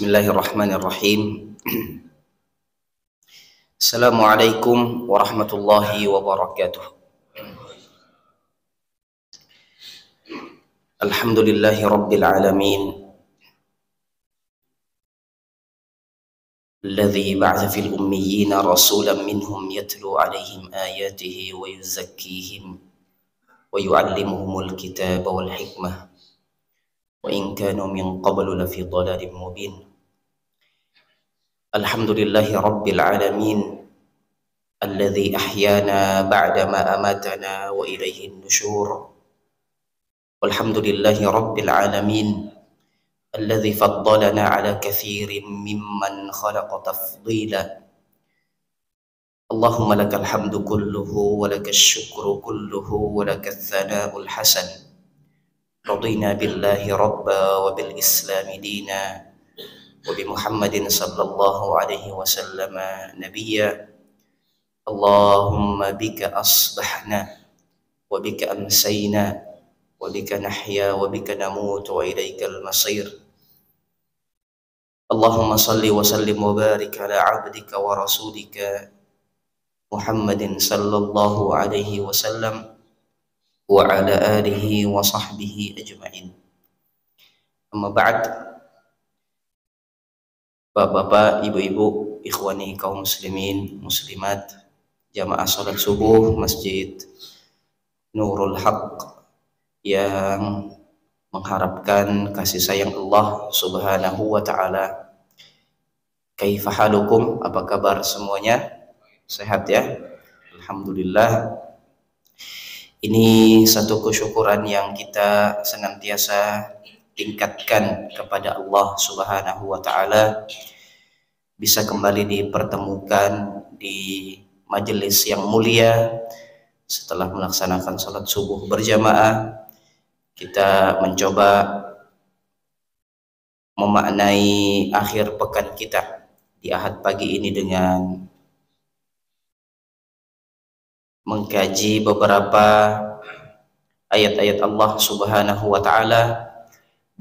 Bismillahirrahmanirrahim. Assalamualaikum warahmatullahi wabarakatuh. Alhamdulillahi rabbil alamin. Alladhi ba'atha fil ummiyina rasulan minhum yatlu alaihim ayatihi wa yuzakkihim wa yu'allimuhumul kitaba wal hikmah wa in kanu min qablu lafi dhalalin mubin. Alhamdulillahi rabbil alamin alladzi ahyana ba'da ma amatana wa ilaihi nusyur. Walhamdulillahi rabbil alamin alladzi faddalana ala katsirin mimman khalaqa tafdila. Allahumma lakal hamdu kulluhu wa lakal syukru kulluhu wa lakal thana'ul hasan. Radina billahi rabba wa bil islami dina wa bi Muhammadin sallallahu alaihi wasallam nabiyya. Allahumma bika asbahna wa bika amsayna wa bika nahya wa bika namut wa ilaikal masir. Allahumma salli wa sallim wa barik ala abdika wa rasulika Muhammadin sallallahu alaihi wasallam wa ala alihi wa sahbihi ajma'in. Amma ba'd. Bapak-bapak, ibu-ibu, ikhwani kaum muslimin, muslimat, jamaah salat subuh Masjid Nurul Haq yang mengharapkan kasih sayang Allah Subhanahu wa taala. Kaifa halukum? Apa kabar semuanya? Sehat ya? Alhamdulillah. Ini satu kesyukuran yang kita senantiasa tingkatkan kepada Allah Subhanahu wa taala, bisa kembali dipertemukan di majelis yang mulia setelah melaksanakan salat subuh berjamaah. Kita mencoba memaknai akhir pekan kita di Ahad pagi ini dengan mengkaji beberapa ayat-ayat Allah Subhanahu wa taala.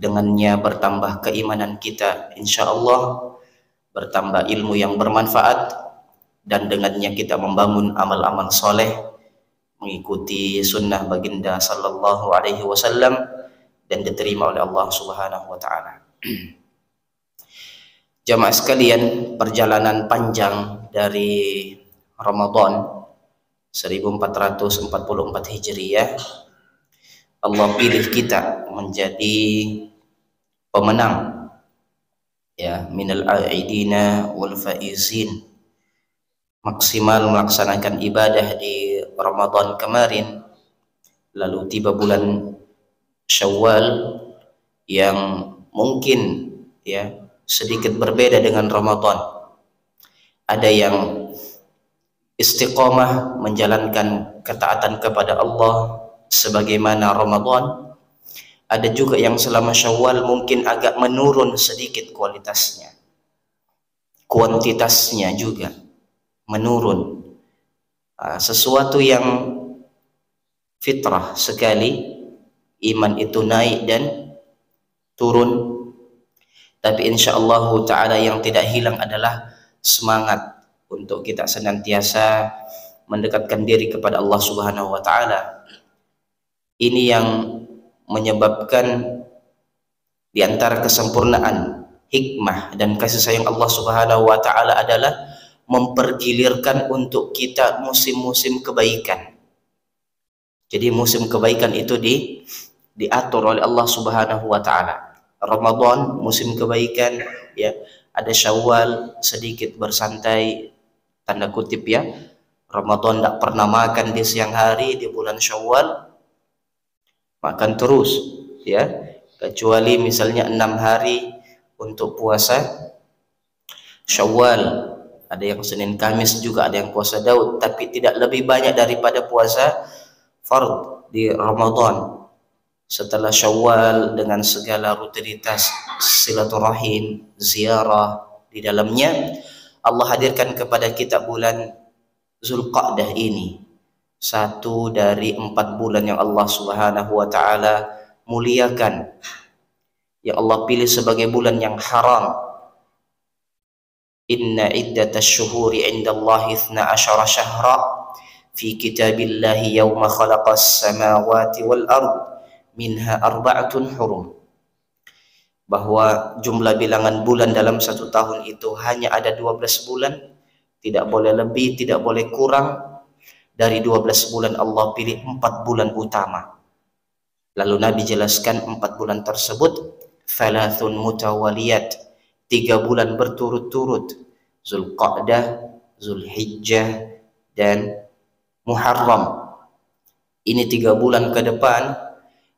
Dengannya bertambah keimanan kita, insyaallah, bertambah ilmu yang bermanfaat, dan dengannya kita membangun amal-amal soleh mengikuti sunnah baginda sallallahu alaihi wasallam dan diterima oleh Allah Subhanahu wa taala. Jamaah sekalian, perjalanan panjang dari Ramadan 1444 Hijriah, Allah pilih kita menjadi pemenang, ya, minal aidina wal faizin, maksimal melaksanakan ibadah di Ramadan kemarin. Lalu tiba bulan Syawal yang mungkin ya sedikit berbeda dengan Ramadan. Ada yang istiqomah menjalankan ketaatan kepada Allah sebagaimana Ramadan. Ada juga yang selama Syawal mungkin agak menurun sedikit kualitasnya, kuantitasnya juga menurun. Sesuatu yang fitrah sekali, iman itu naik dan turun. Tapi insyaallah ta'ala yang tidak hilang adalah semangat untuk kita senantiasa mendekatkan diri kepada Allah Subhanahu wa ta'ala. Ini yang menyebabkan di antara kesempurnaan, hikmah dan kasih sayang Allah Subhanahu wa taala adalah mempergilirkan untuk kita musim-musim kebaikan. Jadi musim kebaikan itu diatur oleh Allah Subhanahu wa taala. Ramadan musim kebaikan, ya. Ada Syawal sedikit bersantai, tanda kutip ya. Ramadan tidak pernah makan di siang hari di bulan Syawal, makan terus, ya, kecuali misalnya 6 hari untuk puasa Syawal. Ada yang Senin Kamis juga, ada yang puasa Daud, tapi tidak lebih banyak daripada puasa fard di Ramadan. Setelah Syawal dengan segala rutinitas silaturahim, ziarah di dalamnya, Allah hadirkan kepada kita bulan Zulqa'dah ini, satu dari 4 bulan yang Allah Subhanahu wa taala muliakan, yang Allah pilih sebagai bulan yang haram inna iddatash syuhuri 'indallahi 12 syahra fi kitabillahi yawma khalaqas samawati wal ard minha arba'atun hurum, bahwa jumlah bilangan bulan dalam satu tahun itu hanya ada 12 bulan, tidak boleh lebih, tidak boleh kurang. Dari 12 bulan Allah pilih 4 bulan utama. Lalu Nabi jelaskan 4 bulan tersebut thalathun mutawaliyat, 3 bulan berturut-turut, Zulqa'dah, Zulhijjah, dan Muharram. Ini 3 bulan ke depan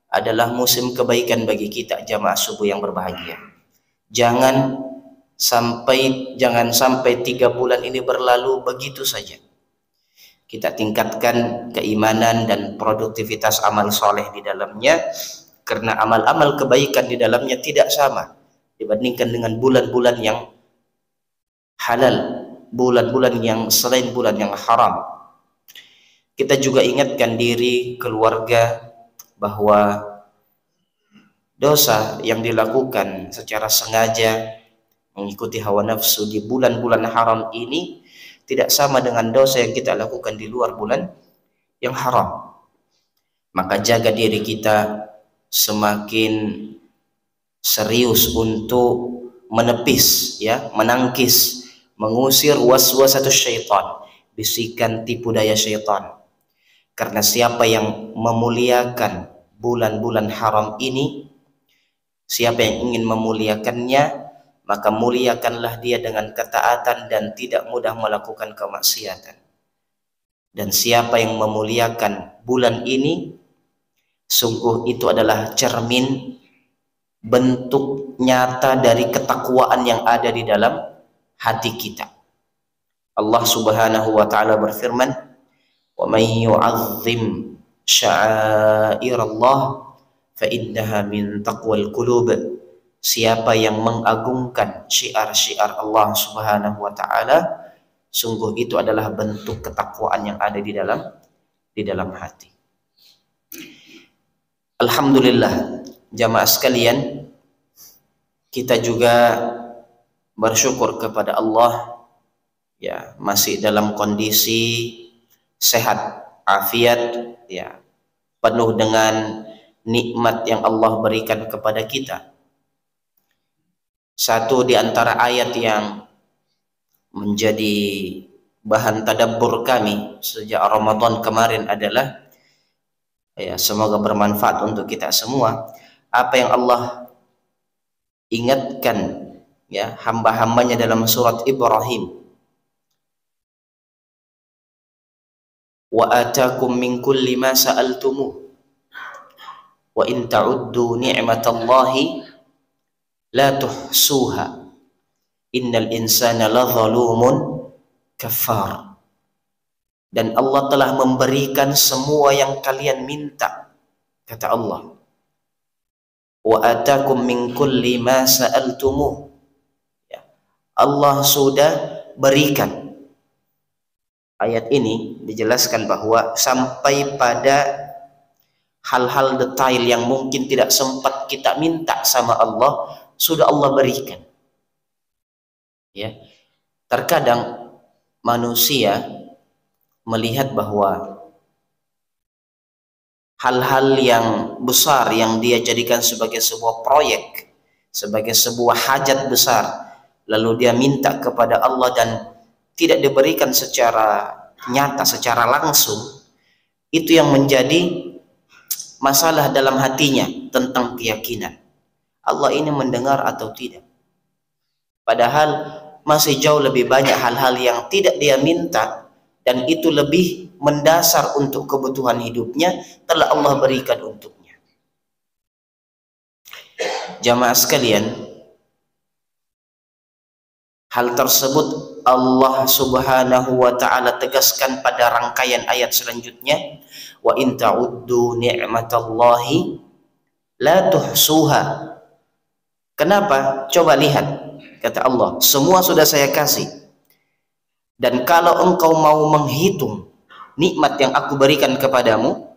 adalah musim kebaikan bagi kita jamaah subuh yang berbahagia. Jangan sampai 3 bulan ini berlalu begitu saja. Kita tingkatkan keimanan dan produktivitas amal soleh di dalamnya, karena amal-amal kebaikan di dalamnya tidak sama dibandingkan dengan bulan-bulan yang halal, bulan-bulan yang selain bulan yang haram. Kita juga ingatkan diri, keluarga, bahwa dosa yang dilakukan secara sengaja mengikuti hawa nafsu di bulan-bulan haram ini tidak sama dengan dosa yang kita lakukan di luar bulan yang haram. Maka jaga diri kita semakin serius untuk menepis, menangkis, mengusir waswasatus syaitan, bisikan tipu daya syaitan. Karena siapa yang memuliakan bulan-bulan haram ini, siapa yang ingin memuliakannya, maka muliakanlah dia dengan ketaatan dan tidak mudah melakukan kemaksiatan. Dan siapa yang memuliakan bulan ini, sungguh itu adalah cermin bentuk nyata dari ketakwaan yang ada di dalam hati kita. Allah Subhanahu wa taala berfirman, "Wa may yu'azzim sya'airallah fa innaha min taqwal qulub." Siapa yang mengagungkan syiar-syiar Allah Subhanahu wa taala, sungguh itu adalah bentuk ketakwaan yang ada di dalam hati. Alhamdulillah jamaah sekalian, kita juga bersyukur kepada Allah masih dalam kondisi sehat, afiat, penuh dengan nikmat yang Allah berikan kepada kita. Satu di antara ayat yang menjadi bahan tadabbur kami sejak Ramadan kemarin adalah, semoga bermanfaat untuk kita semua, apa yang Allah ingatkan hamba-hambanya dalam surat Ibrahim. Wa atakum min kulli ma sa'altumuh wa in ta'uddu ni'matallahi la tuhsuha innal insana ladzalumun kafar. Dan Allah telah memberikan semua yang kalian minta, kata Allah. Wa atakum min kulli ma sa'altumuh, Allah sudah berikan. Ayat ini dijelaskan bahwa sampai pada hal-hal detail yang mungkin tidak sempat kita minta sama Allah, sudah Allah berikan. Terkadang manusia melihat bahwa hal-hal yang besar yang dia jadikan sebagai sebuah proyek, sebagai sebuah hajat besar, lalu dia minta kepada Allah dan tidak diberikan secara nyata, secara langsung, itu yang menjadi masalah dalam hatinya tentang keyakinan Allah ini mendengar atau tidak. Padahal masih jauh lebih banyak hal-hal yang tidak dia minta dan itu lebih mendasar untuk kebutuhan hidupnya telah Allah berikan untuknya. Jamaah sekalian, hal tersebut Allah Subhanahu wa taala tegaskan pada rangkaian ayat selanjutnya, wa in ta'uddu ni'matallahi la tuhsuha. Kenapa? Coba lihat, kata Allah, semua sudah saya kasih. Dan kalau engkau mau menghitung nikmat yang aku berikan kepadamu,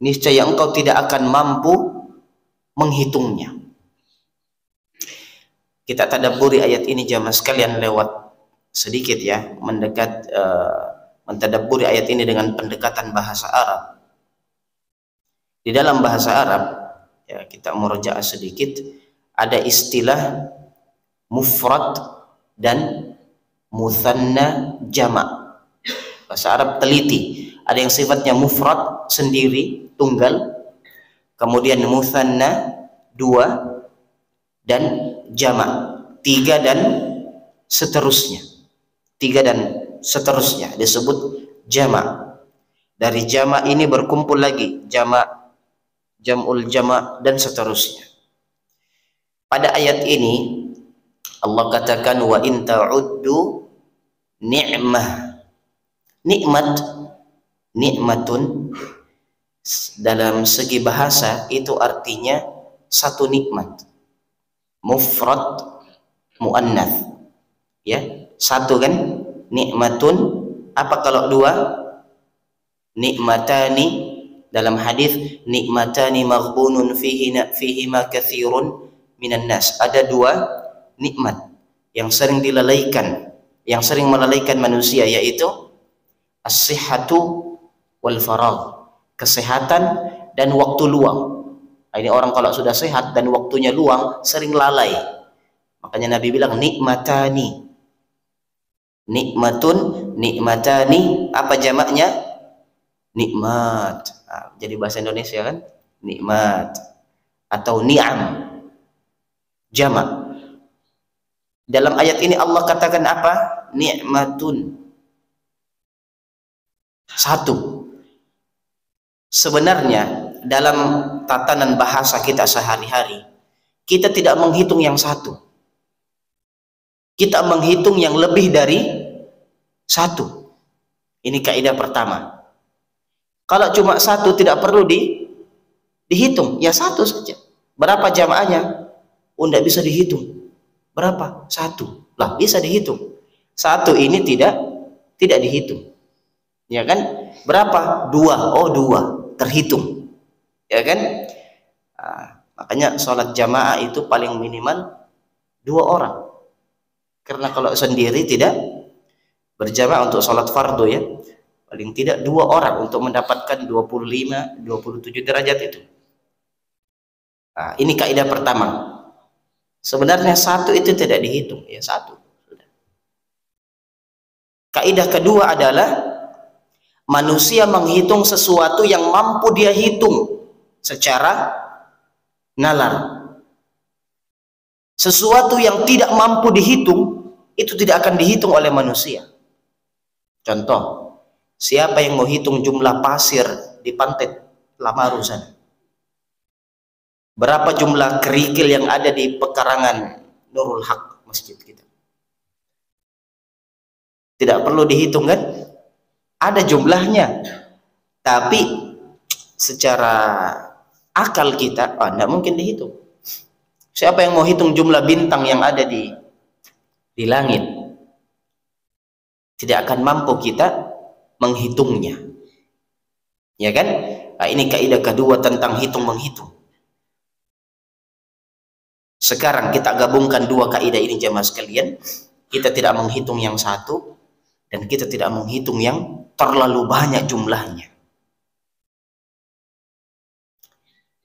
niscaya engkau tidak akan mampu menghitungnya. Kita tadabburi ayat ini jamaah sekalian lewat sedikit ya mentadabburi ayat ini dengan pendekatan bahasa Arab. Di dalam bahasa Arab ya, kita murojaah sedikit, ada istilah mufrad dan mutsanna jama'. Bahasa Arab teliti, ada yang sifatnya mufrad sendiri tunggal, kemudian mutsanna dua, dan jama' tiga dan seterusnya. Tiga dan seterusnya disebut jama'. Dari jama' ini berkumpul lagi jama', jam'ul jama' dan seterusnya. Pada ayat ini Allah katakan wa in ta'uddu ni'mah. Nikmat, nikmatun dalam segi bahasa itu artinya satu nikmat. Mufrad muannats. Ya, satu kan? Nikmatun. Apa kalau dua? Nikmatani. Dalam hadis nikmatani maghbunun fihima katsirun minan nas. Ada dua nikmat yang sering dilalaikan, yang sering melalaikan manusia, yaitu as-sihhatu wal faragh, kesehatan dan waktu luang. Ini orang kalau sudah sehat dan waktunya luang sering lalai. Makanya Nabi bilang nikmatani. Nikmatun, nikmatani, apa jamaknya? Nikmat. Nah, jadi bahasa Indonesia kan? Nikmat atau ni'am. Jamak. Dalam ayat ini Allah katakan apa? Ni'matun. Satu. Sebenarnya dalam tatanan bahasa kita sehari-hari, kita tidak menghitung yang satu. Kita menghitung yang lebih dari satu. Ini kaidah pertama. Kalau cuma satu tidak perlu dihitung, ya satu saja. Berapa jamaahnya? Oh, tidak bisa dihitung. Berapa? Satu. Lah, bisa dihitung. Satu ini tidak dihitung. Ya kan? Berapa? Dua. Oh, dua. Terhitung. Ya kan? Nah, makanya sholat jamaah itu paling minimal 2 orang. Karena kalau sendiri tidak berjamaah untuk sholat fardu ya, paling tidak 2 orang untuk mendapatkan 25, 27 derajat itu. Nah, ini kaidah pertama. Sebenarnya satu itu tidak dihitung, ya satu. Kaidah kedua adalah manusia menghitung sesuatu yang mampu dia hitung secara nalar. Sesuatu yang tidak mampu dihitung itu tidak akan dihitung oleh manusia. Contoh, siapa yang mau hitung jumlah pasir di pantai Lamaru sana? Berapa jumlah kerikil yang ada di pekarangan Nurul Haq masjid kita? Tidak perlu dihitung kan? Ada jumlahnya. Tapi secara akal kita, tidak mungkin dihitung. Siapa yang mau hitung jumlah bintang yang ada di langit? Tidak akan mampu kita menghitungnya. Ya kan? Nah, ini kaidah kedua tentang hitung-menghitung. Sekarang kita gabungkan 2 kaidah ini jemaah sekalian. Kita tidak menghitung yang satu dan kita tidak menghitung yang terlalu banyak jumlahnya.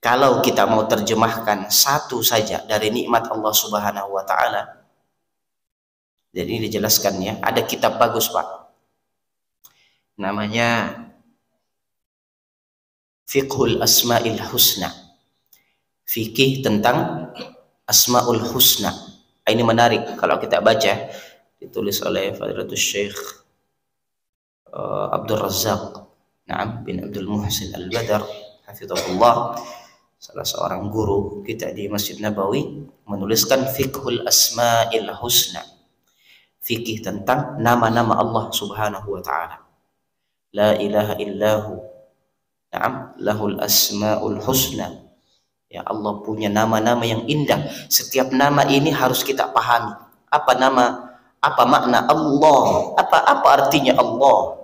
Kalau kita mau terjemahkan satu saja dari nikmat Allah Subhanahu wa taala. Jadi ini dijelaskan ya, ada kitab bagus Pak. Namanya Fiqhul Asma'il Husna. Fikih tentang Asma'ul Husna. Ini menarik kalau kita baca, ditulis oleh Fadilatul Syekh Abdul Razzaq bin Abdul Muhsin Al-Badr hafizahullah, salah seorang guru kita di Masjid Nabawi, menuliskan Fiqhul Asma'il Husna. Fikih tentang nama-nama Allah Subhanahu wa taala. La ilaha illahu. Lahul asma'ul husna. Ya, Allah punya nama-nama yang indah. Setiap nama ini harus kita pahami. Apa nama, apa makna Allah? Apa artinya Allah?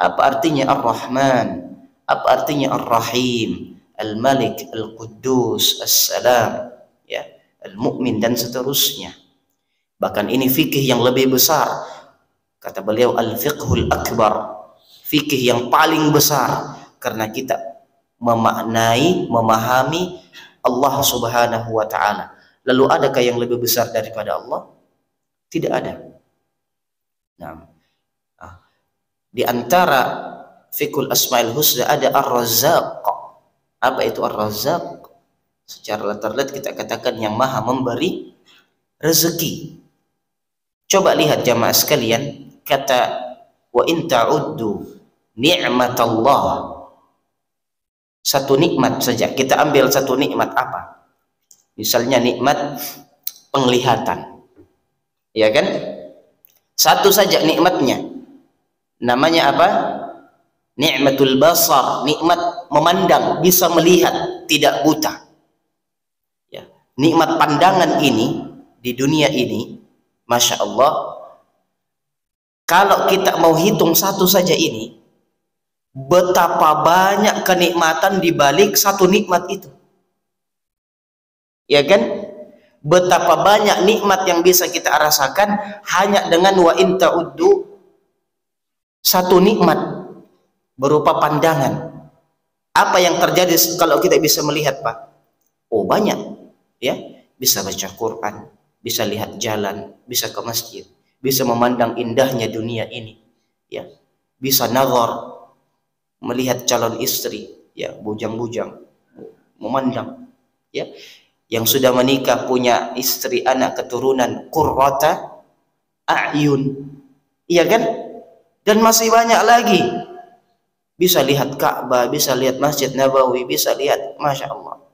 Apa artinya Ar-Rahman? Apa artinya Ar-Rahim? Al-Malik, Al-Quddus, As-Salam, ya, Al-Mu'min dan seterusnya. Bahkan ini fikih yang lebih besar. Kata beliau, al-fiqhul akbar, fikih yang paling besar, karena kita memaknai, memahami Allah Subhanahu wa taala. Lalu adakah yang lebih besar daripada Allah? Tidak ada. Nah, di antara fikul asmaul husna ada ar-razzaq. Apa itu ar-razzaq? Secara letterlet kita katakan yang maha memberi rezeki. Coba lihat jamaah sekalian, kata wa in ta'uddu ni'matallah. Satu nikmat saja, kita ambil satu nikmat apa? Misalnya nikmat penglihatan. Ya kan? Satu saja nikmatnya. Namanya apa? Ni'matul basar, nikmat memandang, bisa melihat, tidak buta. Ya. Nikmat pandangan ini di dunia ini, Masya Allah, kalau kita mau hitung satu saja ini, betapa banyak kenikmatan di balik satu nikmat itu. Ya kan? Betapa banyak nikmat yang bisa kita rasakan hanya dengan wa in ta'uddu, satu nikmat berupa pandangan. Apa yang terjadi kalau kita bisa melihat, Pak? Oh, banyak. Ya, bisa baca Quran, bisa lihat jalan, bisa ke masjid, bisa memandang indahnya dunia ini. Ya, bisa nazar, melihat calon istri, ya, bujang-bujang, memandang. Ya, yang sudah menikah punya istri, anak, keturunan, qurrata a'yun. Iya kan? Dan masih banyak lagi. Bisa lihat Ka'bah, bisa lihat Masjid Nabawi, bisa lihat, Masya Allah.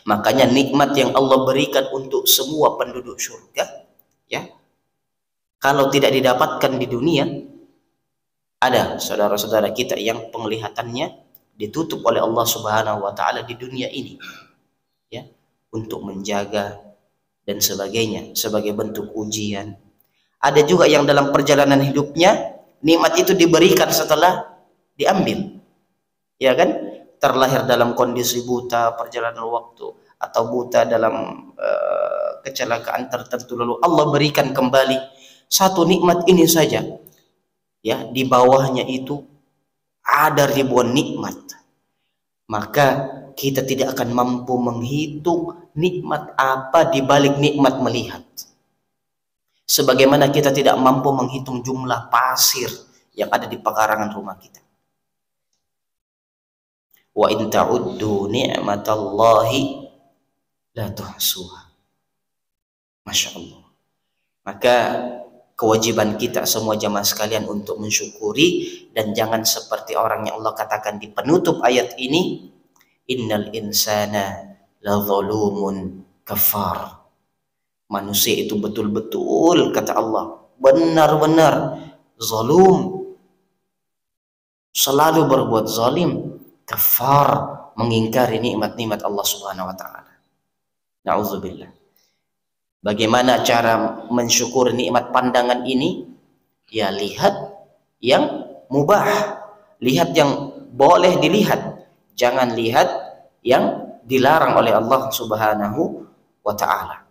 Makanya nikmat yang Allah berikan untuk semua penduduk surga, ya, kalau tidak didapatkan di dunia, ada saudara-saudara kita yang penglihatannya ditutup oleh Allah Subhanahu wa taala di dunia ini, ya, untuk menjaga dan sebagainya, sebagai bentuk ujian. Ada juga yang dalam perjalanan hidupnya nikmat itu diberikan setelah diambil, ya kan? Terlahir dalam kondisi buta perjalanan waktu, atau buta dalam kecelakaan tertentu, lalu Allah berikan kembali satu nikmat ini saja, ya, di bawahnya itu ada ribuan nikmat. Maka kita tidak akan mampu menghitung nikmat apa di balik nikmat melihat. Sebagaimana kita tidak mampu menghitung jumlah pasir yang ada di pekarangan rumah kita. Wa in ta'uddu ni'matallahi la tuhsuha. Masya Allah. Maka kewajiban kita semua jamaah sekalian untuk mensyukuri, dan jangan seperti orang yang Allah katakan di penutup ayat ini, innal insana la zalumun kafar. Manusia itu betul-betul, kata Allah, benar-benar zalum, selalu berbuat zalim, kafar, mengingkari nikmat-nikmat Allah Subhanahu wa taala. Nauzubillah. Bagaimana cara mensyukur nikmat pandangan ini? Ya, lihat yang mubah, lihat yang boleh dilihat, jangan lihat yang dilarang oleh Allah Subhanahu wa taala.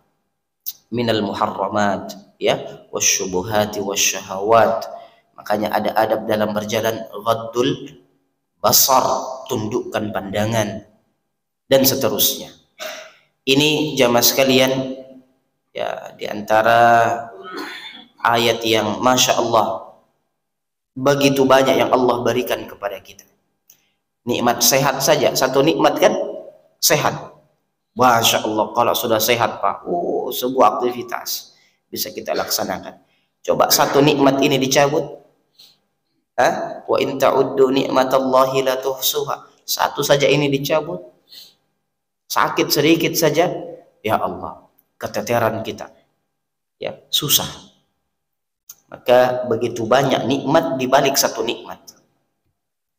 Minal muharramat, ya, wasyubuhati wasyahawat. Makanya ada adab dalam berjalan, ghaddul basar, tundukkan pandangan, dan seterusnya. Ini jamaah sekalian, ya, di antara ayat yang Masya Allah begitu banyak yang Allah berikan kepada kita. Nikmat sehat saja, satu nikmat kan, sehat. Masya Allah, kalau sudah sehat, Pak, sebuah aktivitas bisa kita laksanakan. Coba satu nikmat ini dicabut, wa in ta'uddu ni'matallahi la tuhsuha, satu saja ini dicabut, sakit sedikit saja, ya Allah, keteteran kita, ya, susah. Maka begitu banyak nikmat di balik satu nikmat.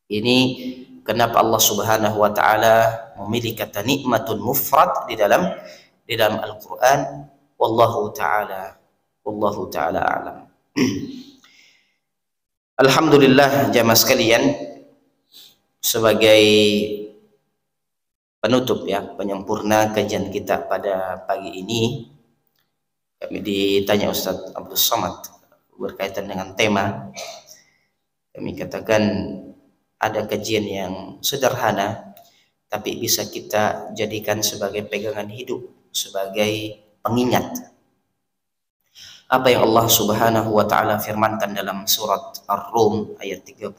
Ini kenapa Allah Subhanahu wa taala memilih kata nikmatun mufrad di dalam Al-Qur'an. Wallahu taala a'lam. Alhamdulillah jamaah sekalian, sebagai penutup, ya, penyempurna kajian kita pada pagi ini, kami ditanya Ustaz Abdul Somad, berkaitan dengan tema. Kami katakan ada kajian yang sederhana, tapi bisa kita jadikan sebagai pegangan hidup, sebagai pengingat. Apa yang Allah Subhanahu wa taala firmankan dalam surat Ar-Rum ayat 30.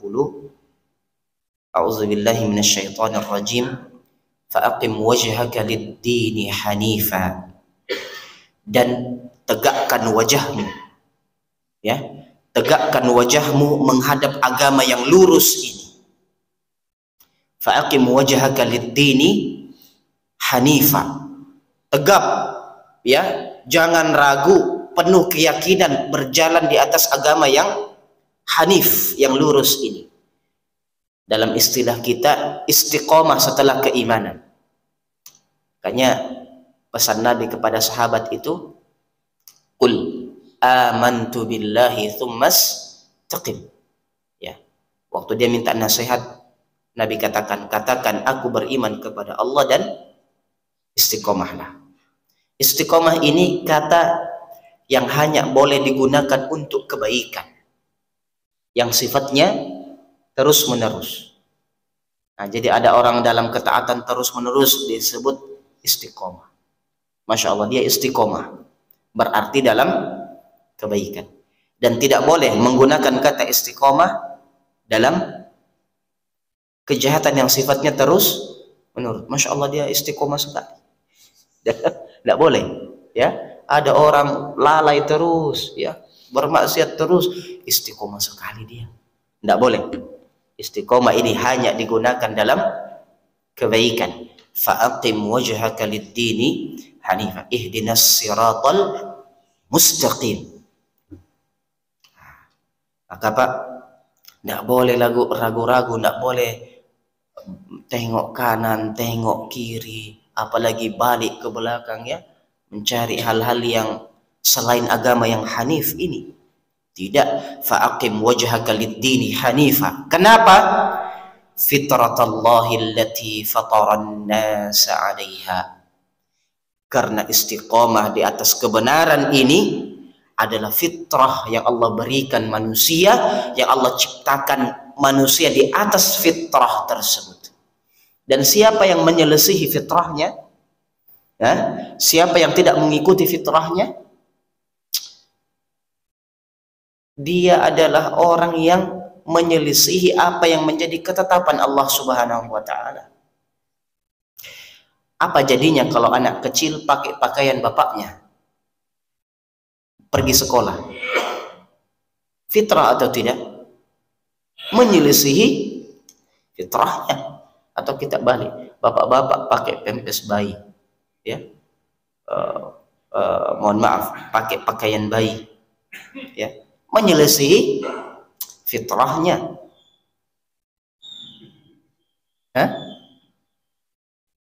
A'udzubillahi minasyaitonir rajim. Fa'aqim wajhaka lid-dini hanifa. Dan tegakkan wajahmu, ya, tegakkan wajahmu menghadap agama yang lurus ini. Fa'aqim wajhaka lid-dini hanifa. Tegap, ya, jangan ragu, penuh keyakinan berjalan di atas agama yang hanif, yang lurus ini. Dalam istilah kita, istiqomah setelah keimanan. Makanya pesan Nabi kepada sahabat itu, qul amantu billahi tsummas taqim. Ya. Waktu dia minta nasihat, Nabi katakan aku beriman kepada Allah dan istiqomahlah. Istiqomah ini kata yang hanya boleh digunakan untuk kebaikan, yang sifatnya terus menerus. Nah, jadi ada orang dalam ketaatan terus menerus disebut istiqomah. Masya Allah, dia istiqomah, berarti dalam kebaikan. Dan tidak boleh menggunakan kata istiqomah dalam kejahatan yang sifatnya terus menerus. Masya Allah, dia istiqomah sekali. Tidak boleh, ya. Ada orang lalai terus, ya, bermaksiat terus, istiqomah sekali dia. Tidak boleh. Istiqomah ini hanya digunakan dalam kebaikan. Fa'aqim wajhaka lid-dini hanifah. Ihdinas siratal mustaqim. Maka Pak, tidak boleh ragu-ragu, tidak boleh tengok kanan, tengok kiri, apalagi balik ke belakang, ya, mencari hal-hal yang selain agama yang hanif ini. Tidak. Fa'aqim wajhaka lid-dini hanifa. Kenapa? Fitratallahi allati fataran nasa 'alaiha. Karena istiqomah di atas kebenaran ini adalah fitrah yang Allah berikan manusia, yang Allah ciptakan manusia di atas fitrah tersebut. Dan siapa yang menyelisihi fitrahnya, ya, siapa yang tidak mengikuti fitrahnya, dia adalah orang yang menyelisihi apa yang menjadi ketetapan Allah Subhanahu wa taala. Apa jadinya kalau anak kecil pakai pakaian bapaknya pergi sekolah? Fitrah atau tidak? Menyelisihi fitrahnya. Atau kita balik, bapak-bapak pakai pempes bayi, ya, mohon maaf, pakai pakaian bayi, ya, menyelisihi fitrahnya.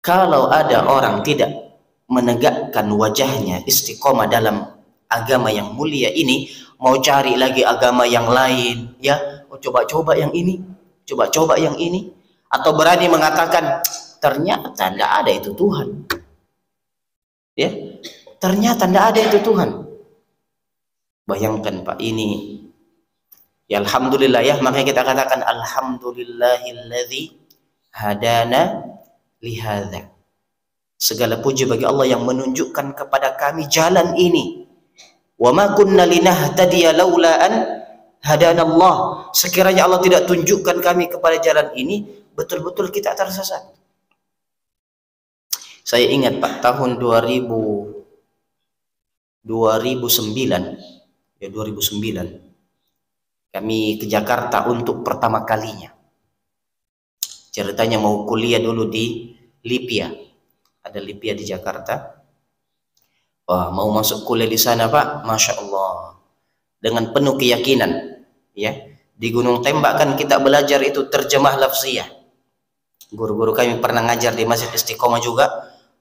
Kalau ada orang tidak menegakkan wajahnya istiqomah dalam agama yang mulia ini, mau cari lagi agama yang lain, ya, coba-coba yang ini, coba-coba yang ini, atau berani mengatakan ternyata tidak ada itu Tuhan, ya, ternyata tidak ada itu Tuhan. Bayangkan Pak, ini ya alhamdulillah, ya, makanya kita katakan alhamdulillahilladzi hadana lihadza. Segala puji bagi Allah yang menunjukkan kepada kami jalan ini. Wa ma kunna linahtadiya laula an hadanallah. Sekiranya Allah tidak tunjukkan kami kepada jalan ini, betul-betul kita tersesat. Saya ingat Pak, tahun 2009, ya 2009, kami ke Jakarta untuk pertama kalinya. Ceritanya mau kuliah dulu di Lipia, ada Lipia di Jakarta. Wah, mau masuk kuliah di sana Pak, Masya Allah, dengan penuh keyakinan, ya. Di Gunung Tembak kan kita belajar itu terjemah lafziyah. Guru-guru kami pernah ngajar di Masjid Istiqomah juga.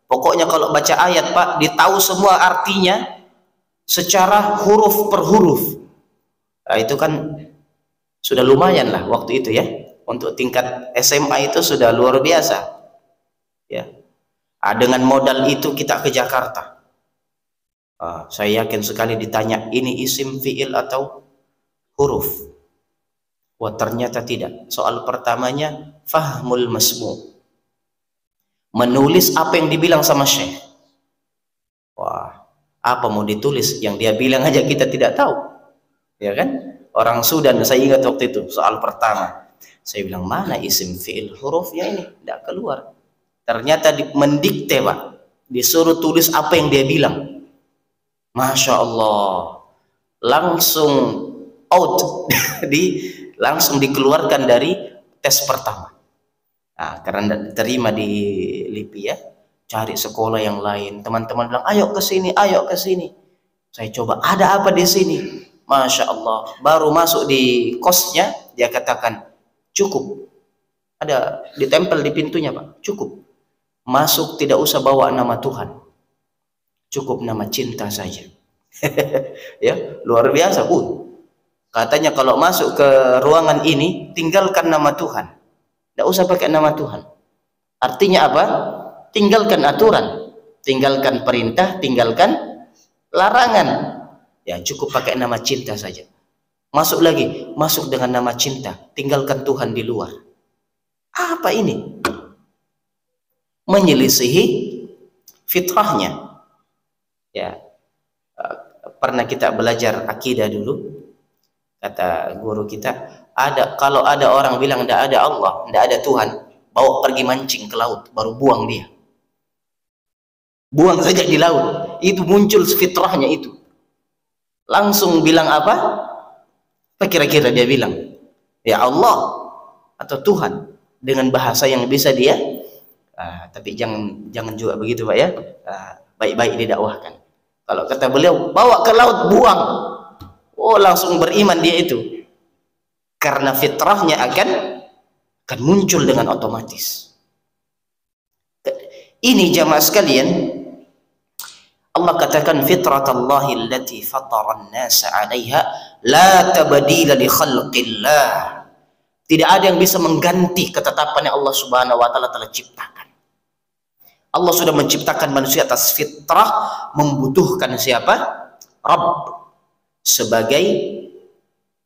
Pokoknya kalau baca ayat Pak, ditahu semua artinya secara huruf per huruf. Nah, itu kan sudah lumayan lah waktu itu, ya. Untuk tingkat SMA itu sudah luar biasa, ya. Nah, dengan modal itu kita ke Jakarta. Saya yakin sekali ditanya ini isim fiil atau huruf. Wah, ternyata tidak. Soal pertamanya fahmul masmu, menulis apa yang dibilang sama syekh. Wah, apa mau ditulis? Yang dia bilang aja kita tidak tahu, ya kan? Orang Sudan, saya ingat waktu itu soal pertama, saya bilang mana isim fi'il, hurufnya ini tidak keluar. Ternyata mendikte, Pak, disuruh tulis apa yang dia bilang. Masya Allah, langsung out langsung dikeluarkan dari tes pertama. Nah, karena diterima di LIPI ya, cari sekolah yang lain. Teman-teman bilang, ayo ke sini, ayo ke sini. Saya coba, ada apa di sini? Masya Allah, baru masuk di kosnya, dia katakan, cukup. Ada ditempel di pintunya, Pak, cukup. Masuk tidak usah bawa nama Tuhan. Cukup nama cinta saja. Ya, luar biasa, katanya kalau masuk ke ruangan ini tinggalkan nama Tuhan, tidak usah pakai nama Tuhan. Artinya apa? Tinggalkan aturan, tinggalkan perintah, tinggalkan larangan. Ya, cukup pakai nama cinta saja. Masuk lagi, masuk dengan nama cinta, tinggalkan Tuhan di luar. Apa ini? Menyelisihi fitrahnya. Ya, pernah kita belajar akidah dulu. Kata guru kita, kalau ada orang bilang tidak ada Allah, tidak ada Tuhan, bawa pergi mancing ke laut, baru buang dia. Buang saja di laut, itu muncul fitrahnya itu. Langsung bilang apa? Apa kira-kira dia bilang? Ya Allah atau Tuhan dengan bahasa yang bisa dia. Tapi jangan juga begitu, Pak ya. Baik-baik didakwahkan. Kalau kata beliau, bawa ke laut, buang. Oh, langsung beriman dia itu. Karena fitrahnya akan muncul dengan otomatis. Ini jamaah sekalian, Allah katakan fitratallahi allati fatara an-nasa 'alaiha la tabdila li khalqillah. Tidak ada yang bisa mengganti ketetapan yang Allah Subhanahu wa taala telah ciptakan. Allah sudah menciptakan manusia atas fitrah, membutuhkan siapa? Rabb sebagai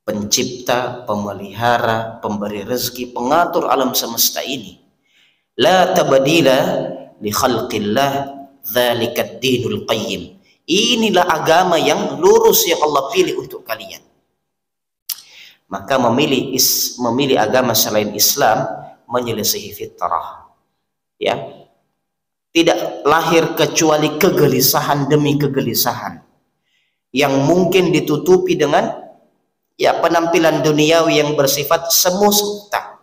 pencipta, pemelihara, pemberi rezeki, pengatur alam semesta ini. La tabdila li khalqillah, dzalikat dinul qayyim. Inilah agama yang lurus yang Allah pilih untuk kalian. Maka memilih agama selain Islam menyelisihi fitrah. Ya. Tidak lahir kecuali kegelisahan demi kegelisahan yang mungkin ditutupi dengan ya penampilan duniawi yang bersifat semu semesta.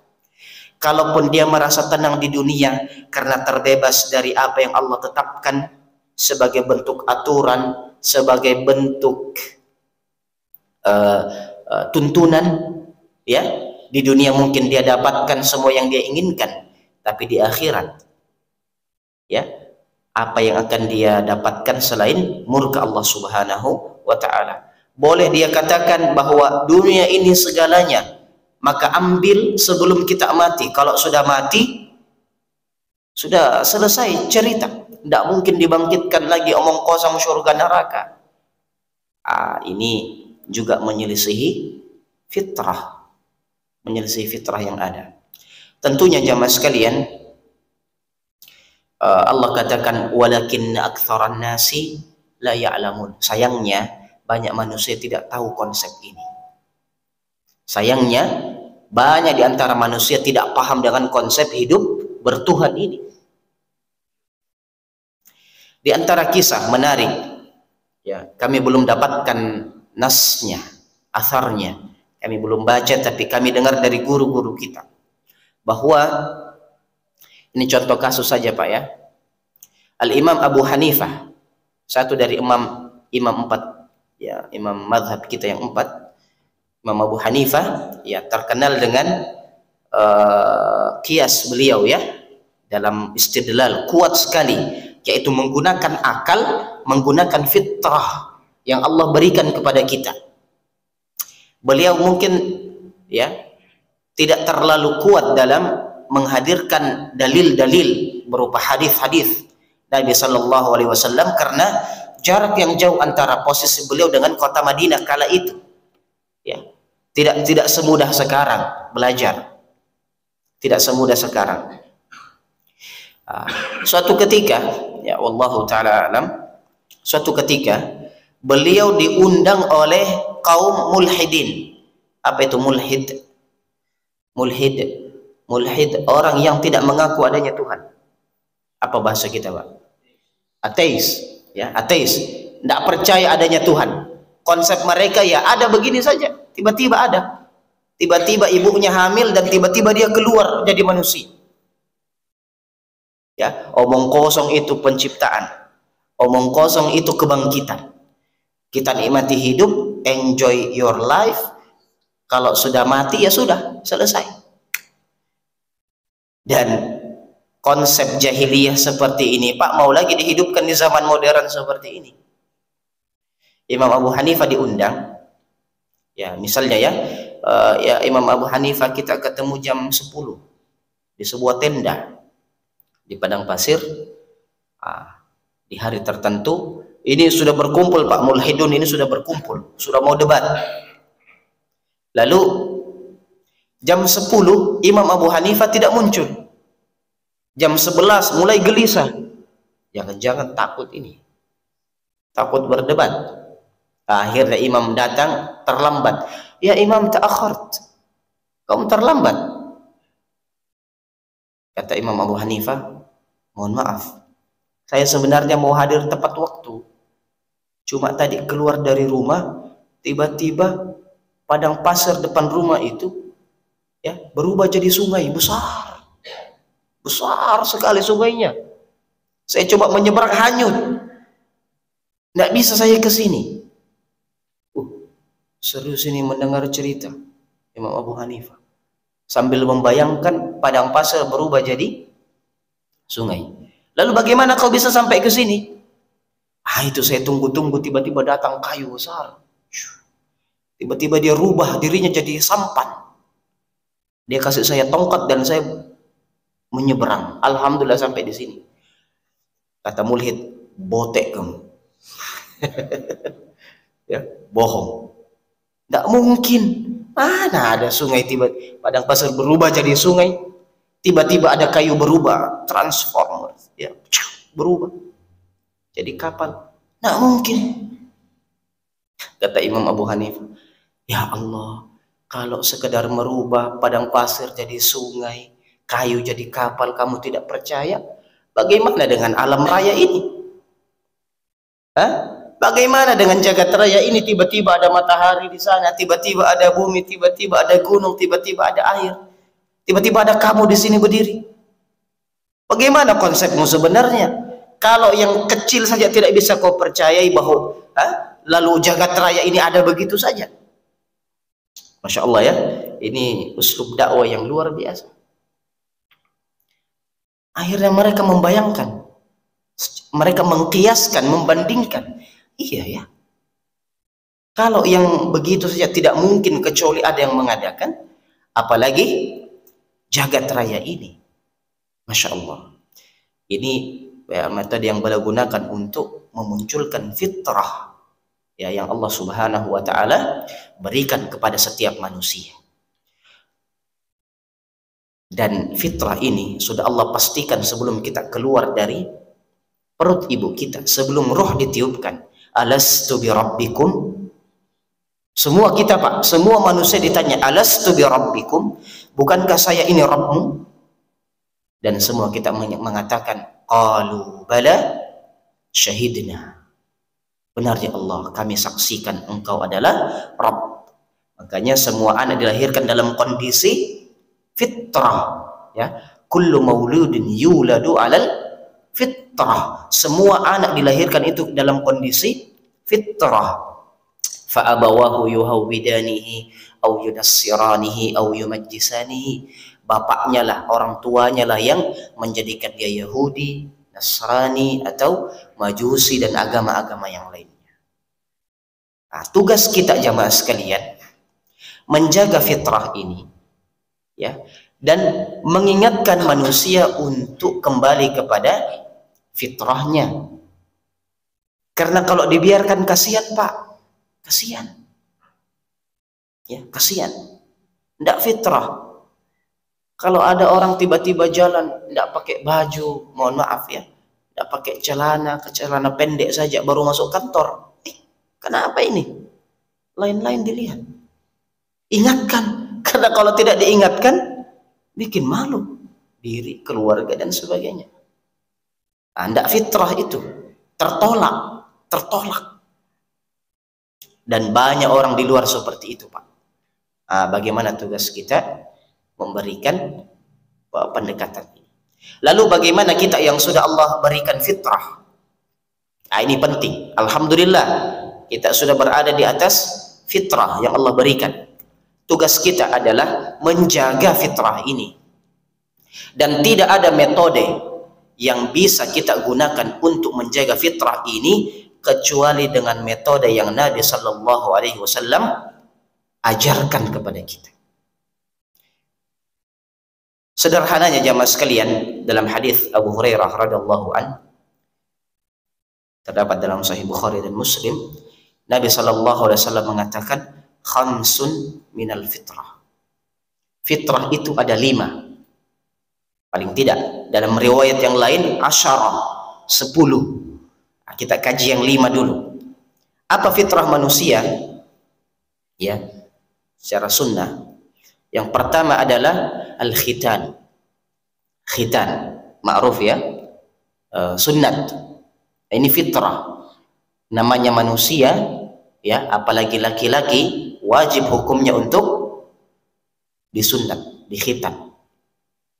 Kalaupun dia merasa tenang di dunia karena terbebas dari apa yang Allah tetapkan sebagai bentuk aturan, sebagai bentuk tuntunan, ya, di dunia mungkin dia dapatkan semua yang dia inginkan, tapi di akhirat, ya, apa yang akan dia dapatkan selain murka Allah Subhanahu wa ta'ala. Boleh dia katakan bahwa dunia ini segalanya, maka ambil sebelum kita mati. Kalau sudah mati, sudah selesai cerita, tidak mungkin dibangkitkan lagi, omong kosong surga neraka. Ini juga menyelisihi fitrah, menyelisihi fitrah yang ada. Tentunya jamaah sekalian, Allah katakan walakinna aktsaran nasi la ya'lamun. Sayangnya banyak manusia tidak tahu konsep ini. Sayangnya banyak di antara manusia tidak paham dengan konsep hidup bertuhan ini. Di antara kisah menarik, ya, kami belum dapatkan nasnya, asarnya, kami belum baca, tapi kami dengar dari guru-guru kita bahwa ini contoh kasus saja, Pak ya. Al-Imam Abu Hanifah, satu dari imam empat, ya, imam madhab kita yang empat. Imam Abu Hanifah, ya, terkenal dengan kias beliau, ya, dalam istidlal kuat sekali, yaitu menggunakan akal, menggunakan fitrah yang Allah berikan kepada kita. Beliau mungkin, ya, tidak terlalu kuat dalam menghadirkan dalil-dalil berupa hadis-hadis Nabi Shallallahu Alaihi Wasallam karena jarak yang jauh antara posisi beliau dengan kota Madinah kala itu, ya. Tidak semudah sekarang belajar. Tidak semudah sekarang. Suatu ketika, ya wallahu taala alam, suatu ketika beliau diundang oleh kaum mulhidin. Apa itu mulhid? Mulhid orang yang tidak mengaku adanya Tuhan. Apa bahasa kita, Pak? Ateis, ya, ateis. Tidak percaya adanya Tuhan. Konsep mereka ya ada begini saja, tiba-tiba ada. Tiba-tiba ibunya hamil dan tiba-tiba dia keluar jadi manusia. Ya, omong kosong itu penciptaan. Omong kosong itu kebangkitan. Kita nikmati hidup, enjoy your life. Kalau sudah mati ya sudah, selesai. Dan konsep jahiliyah seperti ini, Pak, mau lagi dihidupkan di zaman modern seperti ini. Imam Abu Hanifah diundang, ya misalnya ya Imam Abu Hanifah kita ketemu jam 10 di sebuah tenda di padang pasir, di hari tertentu. Ini sudah berkumpul, Pak, mulhidun ini sudah berkumpul, sudah mau debat. Lalu jam 10 Imam Abu Hanifah tidak muncul. Jam 11 mulai gelisah. Jangan-jangan takut ini. Takut berdebat. Akhirnya imam datang terlambat. Ya imam, ta'akhart. Kamu terlambat. Kata Imam Abu Hanifah, mohon maaf. Saya sebenarnya mau hadir tepat waktu. Cuma tadi keluar dari rumah, tiba-tiba padang pasir depan rumah itu ya berubah jadi sungai besar. Besar sekali sungainya. Saya coba menyeberang, hanyut. Tidak bisa saya ke sini. Serius ini mendengar cerita Imam Abu Hanifah sambil membayangkan padang pasir berubah jadi sungai. Lalu bagaimana kau bisa sampai ke sini? Itu saya tunggu-tunggu, tiba-tiba datang kayu besar. Tiba-tiba dia rubah dirinya jadi sampan. Dia kasih saya tongkat dan saya menyeberang. Alhamdulillah sampai di sini. Kata mulhid, botek kamu. Ya, bohong. Tidak mungkin. Mana ada sungai tiba-tiba padang pasir berubah jadi sungai, tiba-tiba ada kayu berubah, transformer, ya, berubah jadi kapal. Tidak mungkin. Kata Imam Abu Hanifah, ya Allah, kalau sekedar merubah padang pasir jadi sungai, kayu jadi kapal, kamu tidak percaya, bagaimana dengan alam raya ini? Bagaimana dengan jagat raya ini? Tiba-tiba ada matahari di sana, tiba-tiba ada bumi, tiba-tiba ada gunung, tiba-tiba ada air, tiba-tiba ada kamu di sini berdiri. Bagaimana konsepmu sebenarnya? Kalau yang kecil saja tidak bisa kau percayai bahwa lalu jagat raya ini ada begitu saja. Masya Allah ya, ini uslub dakwah yang luar biasa. Akhirnya mereka membayangkan, mereka mengkiaskan, membandingkan. Iya ya, kalau yang begitu saja tidak mungkin kecuali ada yang mengadakan, apalagi jagat raya ini. Masya Allah, ini ya, metode yang beliau gunakan untuk memunculkan fitrah ya, yang Allah Subhanahu wa Ta'ala berikan kepada setiap manusia. Dan fitrah ini sudah Allah pastikan sebelum kita keluar dari perut ibu kita, sebelum roh ditiupkan. Alastu bi rabbikum? Semua kita, Pak, semua manusia ditanya, alastu bi rabbikum? Bukankah saya ini Rabbmu? Dan semua kita mengatakan, qalu bala syahidna. Benar ya Allah, kami saksikan engkau adalah Rabb. Makanya semua anak dilahirkan dalam kondisi fitrah ya. Kullu mauludin yuladu alal fitrah. Semua anak dilahirkan itu dalam kondisi fitrah. Fa abawahu yuhawwidanihi aw yunassiranihi aw yumajjisanihi. Bapaknya lah, orang tuanya lah yang menjadikan dia Yahudi, Nasrani atau Majusi dan agama-agama yang lainnya. Nah, tugas kita jamaah sekalian menjaga fitrah ini ya, dan mengingatkan manusia untuk kembali kepada fitrahnya. Karena kalau dibiarkan kasihan, Pak, kasihan. Ya, kasihan. Tidak fitrah. Kalau ada orang tiba-tiba jalan tidak pakai baju, mohon maaf ya, tidak pakai celana pendek saja baru masuk kantor. Kenapa ini? Lain-lain dilihat. Ingatkan, karena kalau tidak diingatkan bikin malu diri, keluarga dan sebagainya. Tidak fitrah itu, tertolak. Dan banyak orang di luar seperti itu, Pak. Bagaimana tugas kita memberikan pendekatan ini? Lalu bagaimana kita yang sudah Allah berikan fitrah? Ini penting. Alhamdulillah kita sudah berada di atas fitrah yang Allah berikan. Tugas kita adalah menjaga fitrah ini. Dan tidak ada metode yang bisa kita gunakan untuk menjaga fitrah ini kecuali dengan metode yang Nabi Sallallahu Alaihi Wasallam ajarkan kepada kita. Sederhananya jamaah sekalian, dalam hadis Abu Hurairah radhiyallahu an terdapat dalam Sahih Bukhari dan Muslim, Nabi Sallallahu Alaihi Wasallam mengatakan khamsun minal fitrah. Fitrah itu ada 5. Paling tidak, dalam riwayat yang lain 10. Kita kaji yang 5 dulu. Apa fitrah manusia? Ya, secara sunnah. Yang pertama adalah al-khitan. Khitan, ma'ruf ya. Sunnat. Ini fitrah. Namanya manusia, ya, apalagi laki-laki, wajib hukumnya untuk disunat, dikhitan.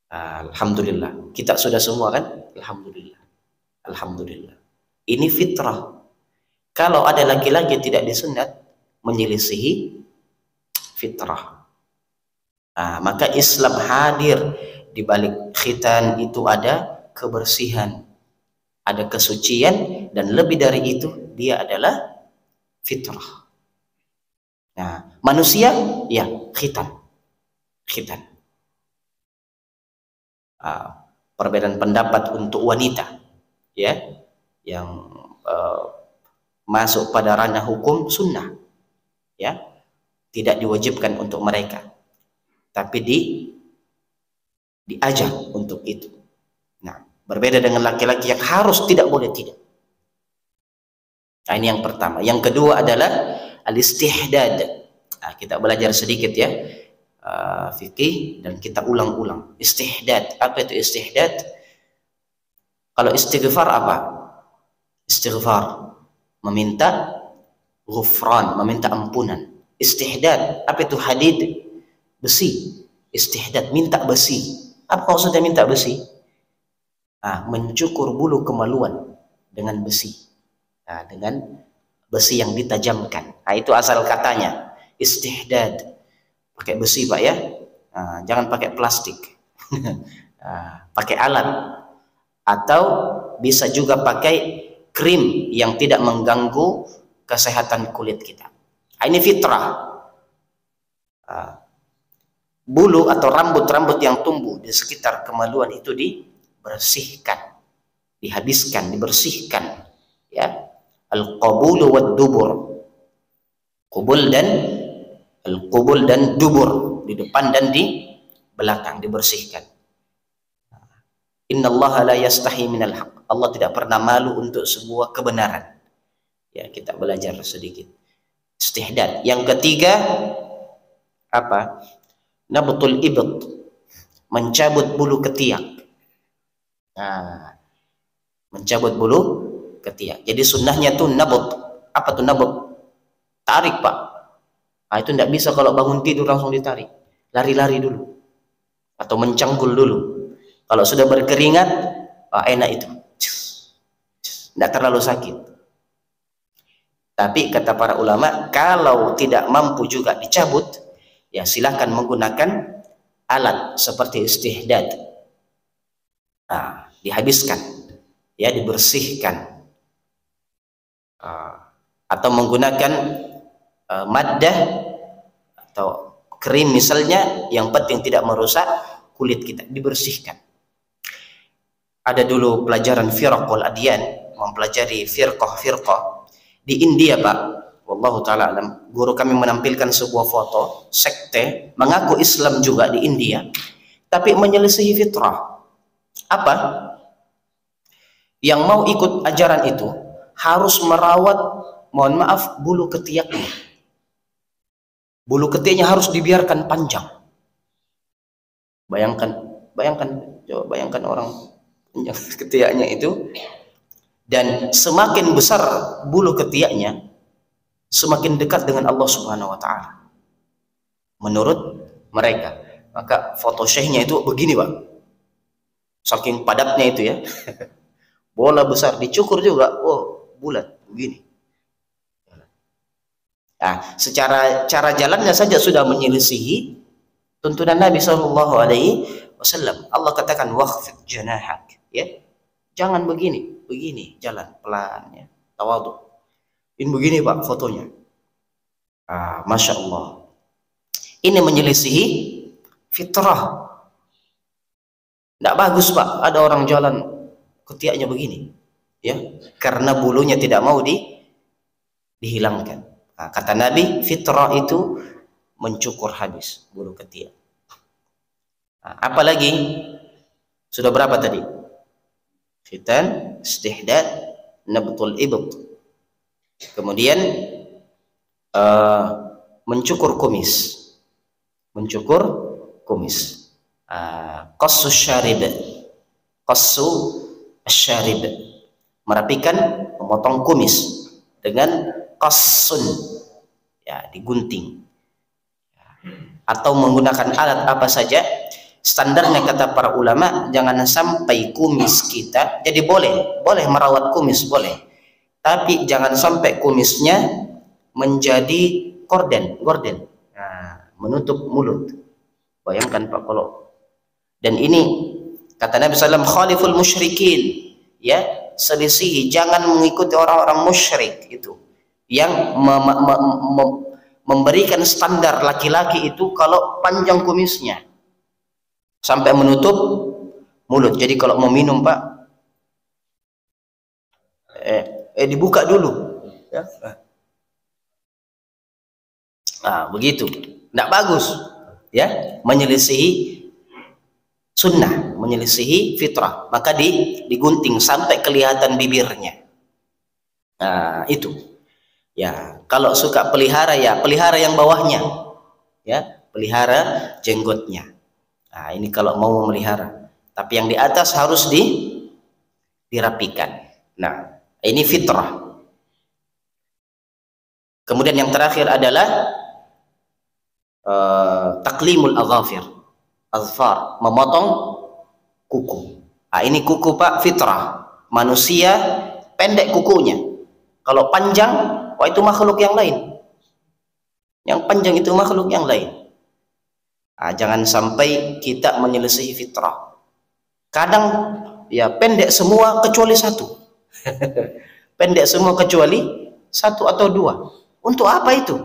Alhamdulillah. Kita sudah semua kan? Alhamdulillah. Alhamdulillah. Ini fitrah. Kalau ada laki-laki tidak disunat, menyelisihi fitrah. Maka Islam hadir di balik khitan itu ada kebersihan, ada kesucian, dan lebih dari itu dia adalah fitrah. Nah, manusia ya khitan. Perbedaan pendapat untuk wanita, ya, yang masuk pada ranah hukum sunnah, ya, tidak diwajibkan untuk mereka, tapi diajak untuk itu. Nah, berbeda dengan laki-laki yang harus tidak boleh tidak. Nah, ini yang pertama. Yang kedua adalah al-istihdad. Kita belajar sedikit ya fikih dan kita ulang-ulang. Istihdad. Apa itu istihdad? Kalau istighfar apa? Istighfar, meminta ghufran, meminta ampunan. Istihdad, apa itu? Hadid, besi. Istihdad, minta besi. Apa maksudnya minta besi? Mencukur bulu kemaluan dengan besi. Dengan besi yang ditajamkan. Itu asal katanya. Istihdad. Pakai besi, Pak ya. Jangan pakai plastik. Pakai alat. Atau bisa juga pakai krim yang tidak mengganggu kesehatan kulit kita. Ini fitrah. Bulu atau rambut-rambut yang tumbuh di sekitar kemaluan itu dibersihkan, dihabiskan, dibersihkan. Ya, al-qabul wad dubur. Qubul dan dubur, di depan dan di belakang dibersihkan. Innallaha la yastahi minal haq. Allah tidak pernah malu untuk sebuah kebenaran. Ya, kita belajar sedikit. Istihdad. Yang ketiga apa? Nabtul ibt. Mencabut bulu ketiak. Mencabut bulu ketiak. Jadi sunnahnya tuh nabut. Apa tuh nabut? Tarik, Pak. Itu tidak bisa kalau bangun tidur langsung ditarik. Lari-lari dulu. Atau mencanggul dulu. Kalau sudah berkeringat, enak itu. Tidak terlalu sakit. Tapi kata para ulama, kalau tidak mampu juga dicabut, ya silakan menggunakan alat seperti istihdad. Dihabiskan, ya, dibersihkan. Atau menggunakan maddah atau krim misalnya, yang penting tidak merusak kulit kita, dibersihkan. Ada dulu pelajaran firqul adyan, mempelajari firqah di India, Pak. Wallahu taala alam. Guru kami menampilkan sebuah foto sekte mengaku Islam juga di India, tapi menyelisihi fitrah. Apa? Yang mau ikut ajaran itu harus merawat, mohon maaf, bulu ketiaknya. Bulu ketiaknya harus dibiarkan panjang. Coba bayangkan orang panjang ketiaknya itu, dan semakin besar bulu ketiaknya, semakin dekat dengan Allah Subhanahu wa taala. Menurut mereka. Maka foto syekhnya itu begini, Pak. Saking padatnya itu ya. Bola besar dicukur juga, oh bulat begini. Nah, secara cara jalannya saja sudah menyelisihi tuntunan Nabi Shallallahu Alaihi Wasallam. Allah katakan waqfid janahak, ya, jangan begini jalan pelan, ya, tawadhu. Ini begini Pak fotonya. Masya Allah. Ini menyelisihi fitrah. Tidak bagus Pak. Ada orang jalan ketiaknya begini, ya, karena bulunya tidak mau dihilangkan. Kata Nabi, fitrah itu mencukur habis bulu ketiak. Apalagi sudah berapa tadi? Khitan, istihdad, nabtul ibt. Kemudian mencukur kumis. Qassu syarib. Syarib, merapikan, memotong kumis dengan qassun, ya, digunting, atau menggunakan alat apa saja. Standarnya kata para ulama, jangan sampai kumis kita, jadi boleh merawat kumis boleh, tapi jangan sampai kumisnya menjadi gorden, menutup mulut. Bayangkan Pak kalau, dan ini kata Nabi SAW, khaliful musyrikin, ya, selisihi, jangan mengikuti orang-orang musyrik itu yang memberikan standar laki-laki itu kalau panjang kumisnya sampai menutup mulut. Jadi kalau mau minum Pak, dibuka dulu, ya. Begitu, tidak bagus, ya, menyelisihi sunnah, menyelisihi fitrah. Maka digunting sampai kelihatan bibirnya. Itu, ya. Kalau suka pelihara, ya pelihara yang bawahnya, ya, pelihara jenggotnya. Ini kalau mau memelihara, tapi yang di atas harus dirapikan. Ini fitrah. Kemudian yang terakhir adalah taklimul azfar, memotong kuku. Ini kuku Pak, fitrah. Manusia pendek kukunya. Kalau panjang, itu makhluk yang lain. Yang panjang itu makhluk yang lain. Jangan sampai kita menyelisihi fitrah. Kadang ya pendek semua kecuali satu. Pendek semua kecuali satu atau dua. Untuk apa itu?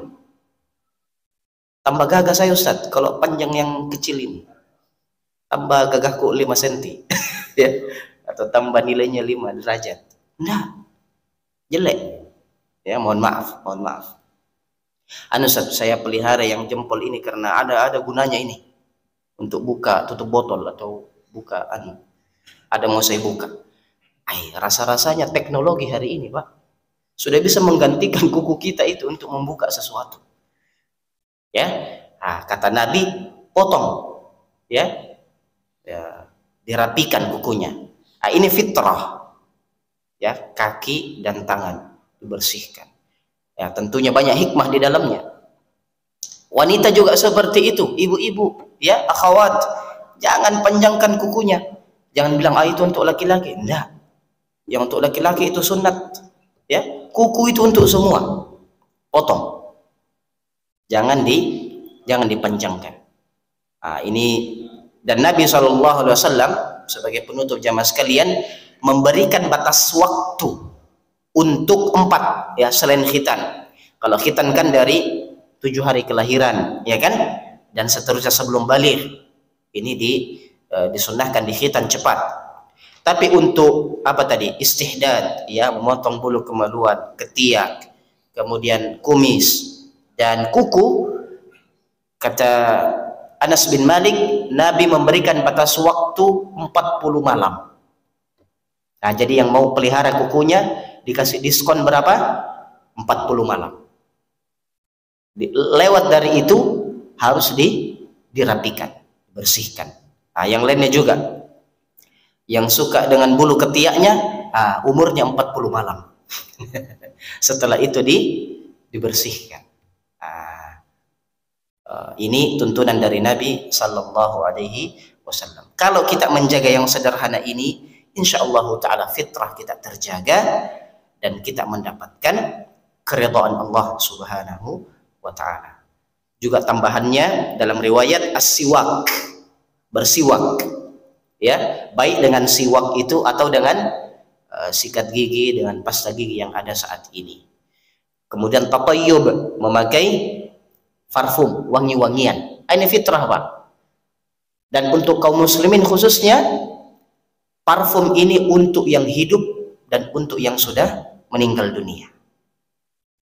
Tambah gagah saya Ustaz kalau panjang yang kecil ini. Tambah gagahku 5 cm. Ya, atau tambah nilainya 5 derajat. Nah, jelek. Ya, mohon maaf. Ustaz, saya pelihara yang jempol ini karena ada gunanya ini. Untuk buka tutup botol atau buka ada mau saya buka. Rasa-rasanya teknologi hari ini, Pak, sudah bisa menggantikan kuku kita itu untuk membuka sesuatu. Ya, kata Nabi, potong, ya, dirapikan kukunya. Ini fitrah, ya, kaki dan tangan dibersihkan. Ya, tentunya banyak hikmah di dalamnya. Wanita juga seperti itu, ibu-ibu, ya, akhwat, jangan panjangkan kukunya. Jangan bilang itu untuk laki-laki. Enggak. Yang untuk laki-laki itu sunat, ya. Kuku itu untuk semua. Potong. Jangan dipanjangkan. Ini, dan Nabi SAW sebagai penutup jamaah sekalian memberikan batas waktu untuk 4, ya, selain khitan. Kalau khitan kan dari 7 hari kelahiran, ya kan, dan seterusnya sebelum baligh. Ini disunnahkan di khitan cepat. Tapi untuk apa tadi, istihdad, ya, memotong bulu kemaluan, ketiak, kemudian kumis dan kuku, kata Anas bin Malik, Nabi memberikan batas waktu 40 malam. Nah, jadi yang mau pelihara kukunya dikasih diskon berapa? 40 malam. Lewat dari itu harus dirapikan, bersihkan. Nah, yang lainnya juga. Yang suka dengan bulu ketiaknya, umurnya 40 malam. Setelah itu dibersihkan. Ini tuntunan dari Nabi Sallallahu Alaihi Wasallam. Kalau kita menjaga yang sederhana ini, insya Allah Ta'ala fitrah kita terjaga dan kita mendapatkan keridhaan Allah Subhanahu wa Ta'ala. Juga tambahannya dalam riwayat as-siwak, bersiwak, ya, baik dengan siwak itu atau dengan sikat gigi, dengan pasta gigi yang ada saat ini. Kemudian tatayyub, memakai parfum, wangi-wangian. Ini fitrah, Pak. Dan untuk kaum muslimin khususnya, parfum ini untuk yang hidup dan untuk yang sudah meninggal dunia.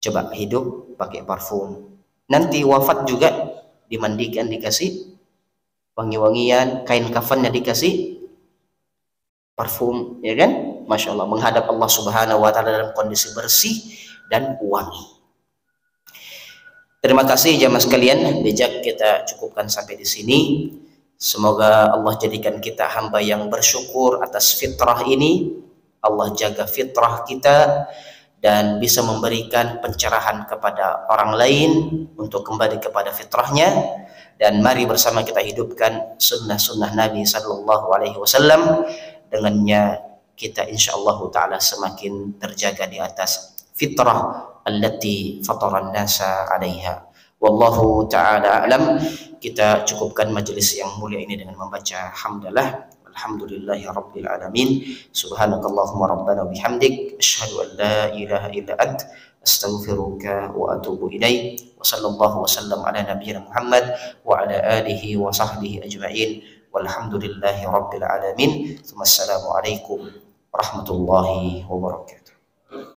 Coba hidup pakai parfum, nanti wafat juga dimandikan, dikasih wangi-wangian, kain kafannya dikasih parfum, ya kan? Masya Allah, menghadap Allah Subhanahu wa Ta'ala dalam kondisi bersih dan wangi. Terima kasih jamaah sekalian, bijak kita cukupkan sampai di sini. Semoga Allah jadikan kita hamba yang bersyukur atas fitrah ini. Allah jaga fitrah kita dan bisa memberikan pencerahan kepada orang lain untuk kembali kepada fitrahnya. Dan mari bersama kita hidupkan sunnah-sunnah Nabi Sallallahu Alaihi Wasallam. Dengannya kita insyaallah ta'ala semakin terjaga di atas fitrah allati fataran nasa 'alaiha. Wallahu ta'ala a'lam. Kita cukupkan majelis yang mulia ini dengan membaca hamdalah. Alhamdulillahi rabbil alamin. Subhanakallahumma rabbana bihamdik asyhadu an la ilaha illa ant astaghfiruka wa atubu ilaik. Wa sallallahu wasallam ala nabiyyina Muhammad wa ala alihi wa sahbihi ajma'in. Walhamdulillahi rabbil alamin. Assalamualaikum warahmatullahi wabarakatuh.